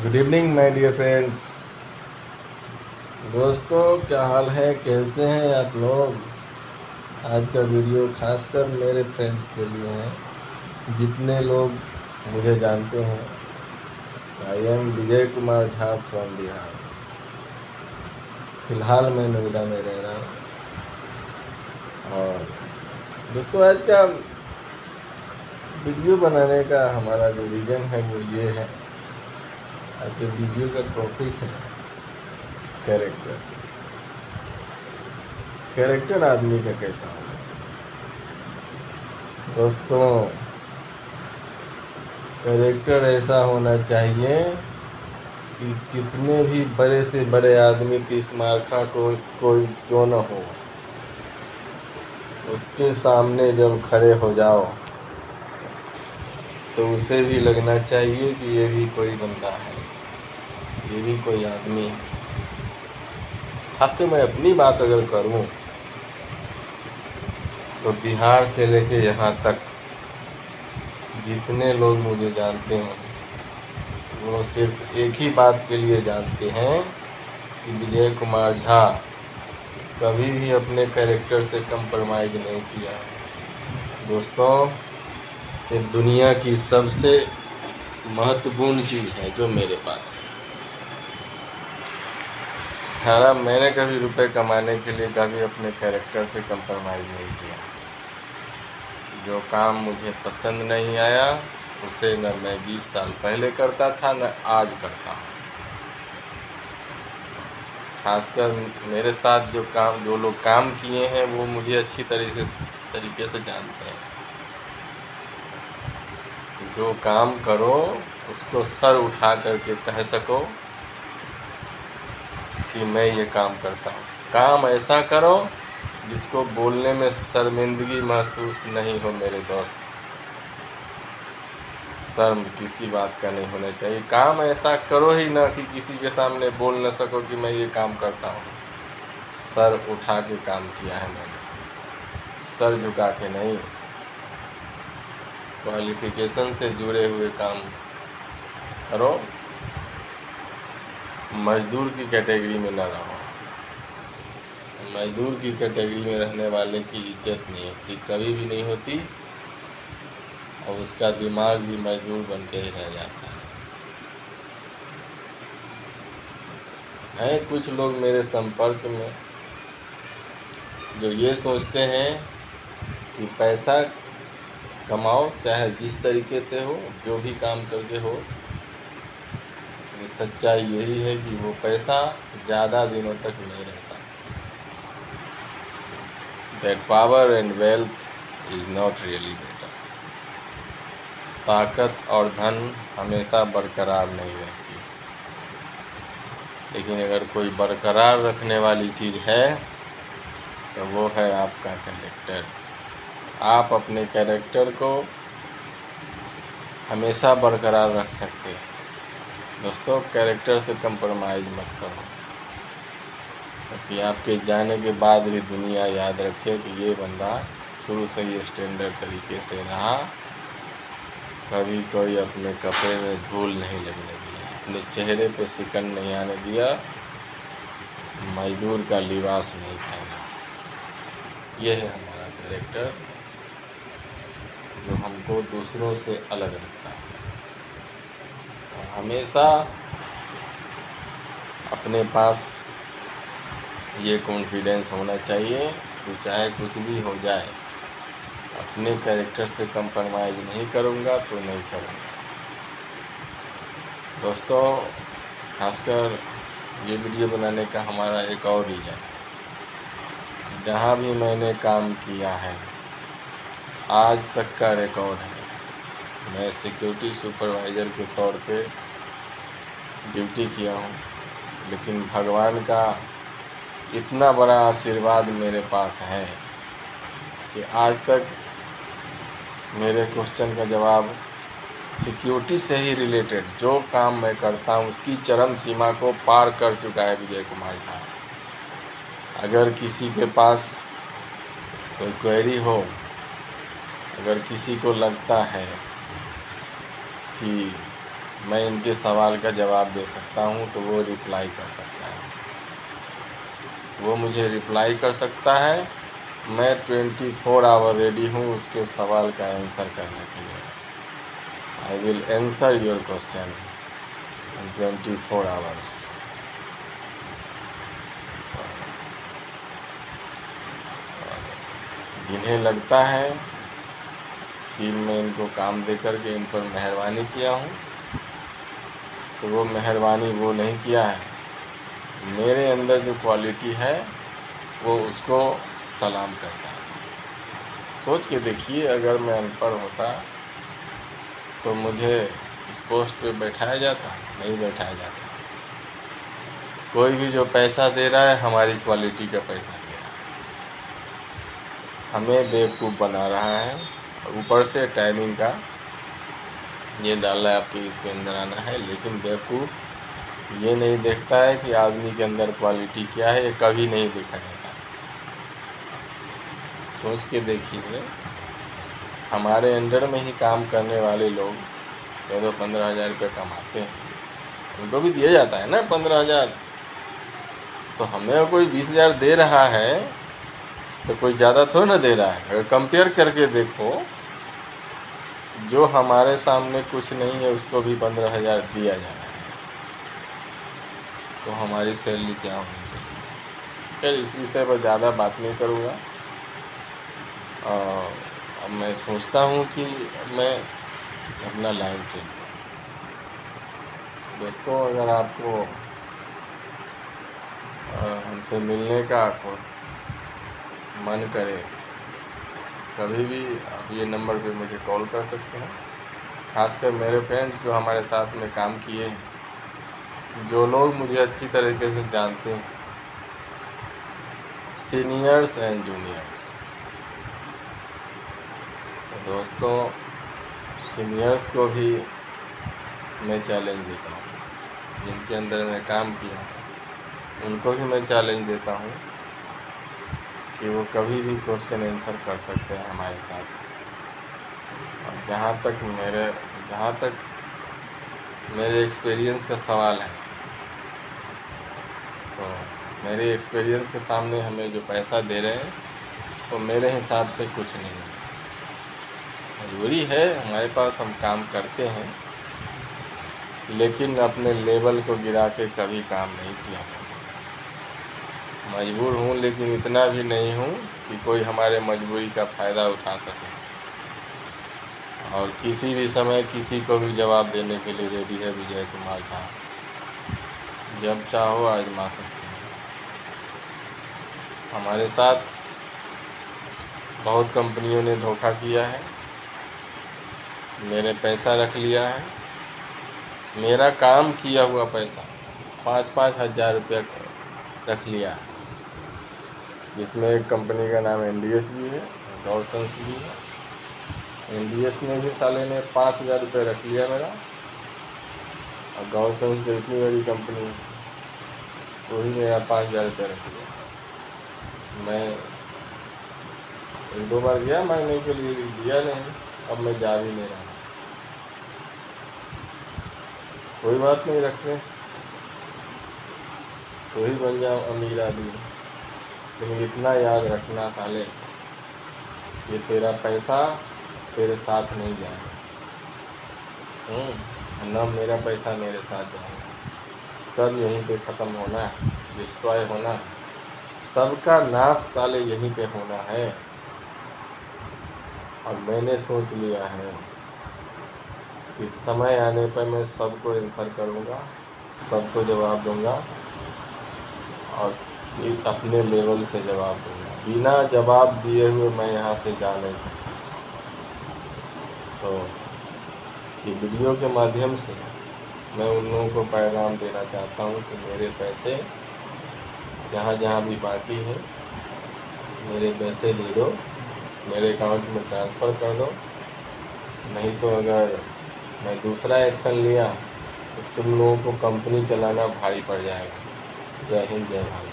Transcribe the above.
Good evening my dear friends. दोस्तों, क्या हाल है? कैसे हैं आप लोग? आज का वीडियो खासकर मेरे फ्रेंड्स के लिए है जितने लोग मुझे जानते हैं। I am Vijay Kumar Jha from Bihar. फिलहाल मैं नोएडा में रह रहा हूँ। और दोस्तों, आज का वीडियो बनाने का हमारा जो रीज़न है वो ये है। आज के वीडियो का टॉपिक है कैरेक्टर। कैरेक्टर आदमी का कैसा होना चाहिए? दोस्तों, कैरेक्टर ऐसा होना चाहिए कि कितने भी बड़े से बड़े आदमी की स्मारका कोई क्यों न हो, उसके सामने जब खड़े हो जाओ तो उसे भी लगना चाहिए कि ये भी कोई बंदा है, ये भी कोई आदमी है। खासकर मैं अपनी बात अगर करूं तो बिहार से लेके यहाँ तक जितने लोग मुझे जानते हैं वो सिर्फ एक ही बात के लिए जानते हैं कि विजय कुमार झा कभी भी अपने कैरेक्टर से कंप्रोमाइज़ नहीं किया। दोस्तों, ये दुनिया की सबसे महत्वपूर्ण चीज़ है जो मेरे पास है। सारा मैंने कभी रुपए कमाने के लिए कभी अपने कैरेक्टर से कंप्रोमाइज़ नहीं किया। जो काम मुझे पसंद नहीं आया उसे न मैं 20 साल पहले करता था न आज करता हूँ। खासकर मेरे साथ जो लोग काम किए हैं वो मुझे अच्छी तरीके से जानते हैं। जो काम करो उसको सर उठा करके कह सको कि मैं ये काम करता हूँ। काम ऐसा करो जिसको बोलने में शर्मिंदगी महसूस नहीं हो। मेरे दोस्त, शर्म किसी बात का नहीं होना चाहिए। काम ऐसा करो ही ना कि किसी के सामने बोल न सको कि मैं ये काम करता हूँ। सर उठा के काम किया है मैंने, सर झुका के नहीं। क्वालिफिकेशन से जुड़े हुए काम करो, मजदूर की कैटेगरी में ना रहो। मजदूर की कैटेगरी में रहने वाले की इज्जत नहीं होती, कभी भी नहीं होती, और उसका दिमाग भी मजदूर बन के ही रह जाता है। कुछ लोग मेरे संपर्क में जो ये सोचते हैं कि पैसा कमाओ चाहे जिस तरीके से हो, जो भी काम करके हो। सच्चाई यही है कि वो पैसा ज़्यादा दिनों तक नहीं रहता। That power and wealth is not really better. ताकत और धन हमेशा बरकरार नहीं रहती, लेकिन अगर कोई बरकरार रखने वाली चीज़ है तो वो है आपका कैरेक्टर। आप अपने कैरेक्टर को हमेशा बरकरार रख सकते हैं। दोस्तों, कैरेक्टर से कंप्रोमाइज़ मत करो, क्योंकि आपके जाने के बाद भी दुनिया याद रखे कि ये बंदा शुरू से ही स्टैंडर्ड तरीके से रहा। कभी कोई अपने कपड़े में धूल नहीं लगने दिया, अपने चेहरे पे सिकन नहीं आने दिया, मजदूर का लिबास नहीं पहना। ये है हमारा कैरेक्टर जो हमको दूसरों से अलग रखता है। और हमेशा अपने पास ये कॉन्फिडेंस होना चाहिए कि चाहे कुछ भी हो जाए, अपने कैरेक्टर से कंप्रोमाइज़ नहीं करूँगा तो नहीं करूँगा। दोस्तों, खासकर ये वीडियो बनाने का हमारा एक और रीज़न है। जहाँ भी मैंने काम किया है आज तक का रिकॉर्ड है। मैं सिक्योरिटी सुपरवाइज़र के तौर पे ड्यूटी किया हूँ, लेकिन भगवान का इतना बड़ा आशीर्वाद मेरे पास है कि आज तक मेरे क्वेश्चन का जवाब सिक्योरिटी से ही रिलेटेड जो काम मैं करता हूँ उसकी चरम सीमा को पार कर चुका है विजय कुमार झा। अगर किसी के पास कोई क्वेरी हो, अगर किसी को लगता है कि मैं इनके सवाल का जवाब दे सकता हूँ तो वो रिप्लाई कर सकता है, वो मुझे रिप्लाई कर सकता है। मैं 24 आवर रेडी हूँ उसके सवाल का आंसर करने के लिए। I will answer your question in 24 hours. जिन्हें लगता है कि मैं इनको काम दे करके इन पर मेहरबानी किया हूँ, तो वो मेहरबानी वो नहीं किया है। मेरे अंदर जो क्वालिटी है वो उसको सलाम करता है। सोच के देखिए, अगर मैं अनपढ़ होता तो मुझे इस पोस्ट पे बैठाया जाता? नहीं बैठाया जाता। कोई भी जो पैसा दे रहा है हमारी क्वालिटी का पैसा दे रहा है, हमें बेवकूफ़ बना रहा है। और ऊपर से टाइमिंग का ये डाल रहा है आपके इसके अंदर आना है, लेकिन बेवकूफ़ ये नहीं देखता है कि आदमी के अंदर क्वालिटी क्या है। ये कभी नहीं देखा जाता। सोच के देखिए, हमारे अंडर में ही काम करने वाले लोग 14-15 हज़ार रुपये कमाते हैं, उनको भी दिया जाता है ना 15,000। तो हमें कोई 20,000 दे रहा है तो कोई ज़्यादा थोड़ा ना दे रहा है। अगर कंपेयर करके देखो, जो हमारे सामने कुछ नहीं है उसको भी 15,000 दिया जा रहा है, तो हमारी सैलरी क्या होनी चाहिए। खैर, इस विषय पर ज़्यादा बात नहीं करूँगा। अब मैं सोचता हूँ कि मैं अपना लाइन चेंज करूँ। दोस्तों, अगर आपको हमसे मिलने का मन करे, कभी भी आप ये नंबर पे मुझे कॉल कर सकते हैं। खासकर मेरे फ्रेंड्स जो हमारे साथ में काम किए हैं, जो लोग मुझे अच्छी तरीके से जानते हैं, सीनियर्स एंड जूनियर्स। तो दोस्तों, सीनियर्स को भी मैं चैलेंज देता हूँ, जिनके अंदर मैं काम किया उनको भी मैं चैलेंज देता हूँ कि वो कभी भी क्वेश्चन आंसर कर सकते हैं हमारे साथ। और जहाँ तक मेरे एक्सपीरियंस का सवाल है, तो मेरे एक्सपीरियंस के सामने हमें जो पैसा दे रहे हैं वो मेरे हिसाब से कुछ नहीं है। मजबूरी है हमारे पास, हम काम करते हैं, लेकिन अपने लेवल को गिरा के कभी काम नहीं किया। मजबूर हूँ, लेकिन इतना भी नहीं हूँ कि कोई हमारे मजबूरी का फ़ायदा उठा सके। और किसी भी समय किसी को भी जवाब देने के लिए रेडी है विजय कुमार झा। जब चाहो आजमा सकते हैं। हमारे साथ बहुत कंपनियों ने धोखा किया है, मेरे पैसा रख लिया है, मेरा काम किया हुआ पैसा 5-5 हज़ार रुपया रख लिया है, जिसमें एक कंपनी का नाम NDS भी है, डॉल्सन्स भी है। NDS ने भी साले ने 5,000 रुपये रख लिया मेरा, और डॉल्सन्स जो इतनी बड़ी कंपनी है वो ही मेरा 5,000 रुपये रख लिया। मैं 1-2 बार गया मांगने के लिए, दिया नहीं। अब मैं जा भी नहीं रहा। कोई बात नहीं, रखने तो ही बन जाओ अमीर आदमी, लेकिन इतना याद रखना साले, ये तेरा पैसा तेरे साथ नहीं जाएगा, ना मेरा पैसा मेरे साथ जाएगा। सब यहीं पे ख़त्म होना है, डिस्ट्रॉय होना है, सबका नाश साले यहीं पे होना है। और मैंने सोच लिया है कि समय आने पर मैं सबको आंसर करूँगा, सबको जवाब दूँगा, और अपने लेवल से जवाब दूँगा। बिना जवाब दिए हुए मैं यहाँ से जा नहीं सकता। तो ये वीडियो के माध्यम से मैं उन लोगों को पैगाम देना चाहता हूँ कि मेरे पैसे जहाँ जहाँ भी बाकी है, मेरे पैसे दे दो, मेरे अकाउंट में ट्रांसफ़र कर दो। नहीं तो अगर मैं दूसरा एक्शन लिया तो तुम लोगों को कंपनी चलाना भारी पड़ जाएगा। जय हिंद, जय भारत।